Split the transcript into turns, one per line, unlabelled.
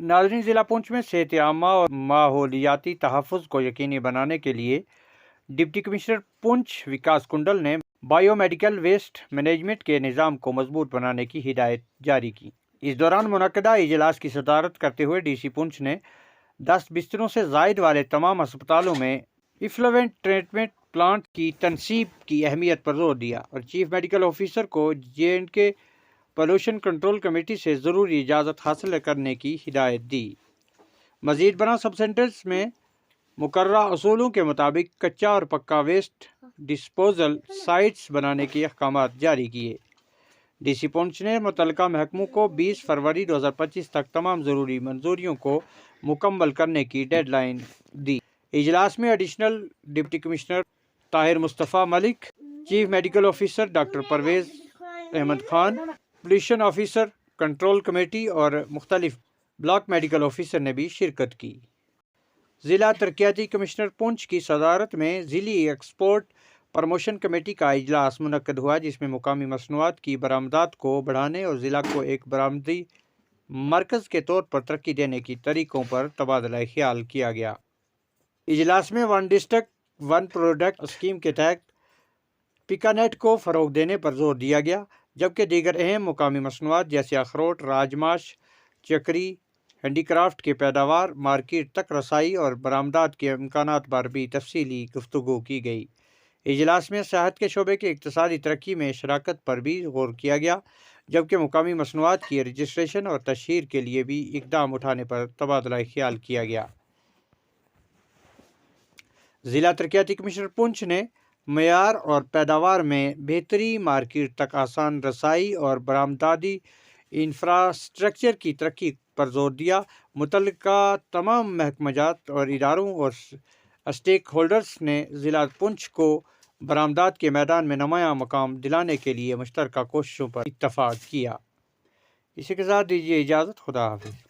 ناظرین، ضلع پونچھ میں صحت عامہ اور ماحولیاتی تحفظ کو یقینی بنانے کے لیے ڈپٹی کمشنر پونچھ وکاس کنڈل نے بائیو میڈیکل ویسٹ مینجمنٹ کے نظام کو مضبوط بنانے کی ہدایت جاری کی۔ اس دوران منعقدہ اجلاس کی صدارت کرتے ہوئے ڈی سی پونچھ نے 10 بستروں سے زائد والے تمام ہسپتالوں میں ایفلوینٹ ٹریٹمنٹ پلانٹ کی تنصیب کی اہمیت پر زور دیا اور چیف میڈیکل آفیسر کو J&K پولوشن کنٹرول کمیٹی سے ضروری اجازت حاصل کرنے کی ہدایت دی۔ مزید برآں سب سینٹرز میں مقررہ اصولوں کے مطابق کچا اور پکا ویسٹ ڈسپوزل سائٹس بنانے کے احکامات جاری کیے۔ ڈی سی پونچھ نے متعلقہ محکموں کو 20 فروری 2025 تک تمام ضروری منظوریوں کو مکمل کرنے کی ڈیڈ لائن دی۔ اجلاس میں additional deputy commissioner Tahir Mustafa Malik, chief medical officer doctor Parvez Ahmed Khan, pollution officer control committee اور مختلف بلاک میڈیکل آفیسر نے بھی شرکت کی۔ ضلع ترقیاتی کمشنر پونچھ کی صدارت میں ضلعی ایکسپورٹ پروموشن کمیٹی کا اجلاس منعقد ہوا، جس میں مقامی مصنوعات کی برآمدات کو بڑھانے اور ضلع کو ایک برآمدی مرکز کے طور پر ترقی دینے کے طریقوں پر تبادلہ خیال کیا گیا۔ اجلاس میں one district one product scheme کے تحت پیکانیٹ کو فروغ دینے پر زور دیا گیا، جبکہ دیگر اہم مقامی مصنوعات جیسے اخروٹ، راجماش، چکری، ہینڈی کرافٹ کی پیداوار، مارکیٹ تک رسائی اور برآمدات کے امکانات پر بھی تفصیلی گفتگو کی گئی۔ اجلاس میں صحت کے شعبے کی اقتصادی ترقی میں شراکت پر بھی غور کیا گیا، جبکہ مقامی مصنوعات کی رجسٹریشن اور تشہیر کے لیے بھی اقدام اٹھانے پر تبادلہ خیال کیا گیا۔ ضلع ترقیاتی کمشنر پونچھ نے معیار اور پیداوار میں بہتری، مارکیٹ تک آسان رسائی اور برآمداتی انفراسٹرکچر کی ترقی پر زور دیا۔ متعلقہ تمام محکمہ جات اور اداروں اور اسٹیک ہولڈرز نے ضلع پونچھ کو برآمدات کے میدان میں نمایاں مقام دلانے کے لیے مشترکہ کوششوں پر اتفاق کیا۔ اسی کے ساتھ دیجیے اجازت، خدا حافظ۔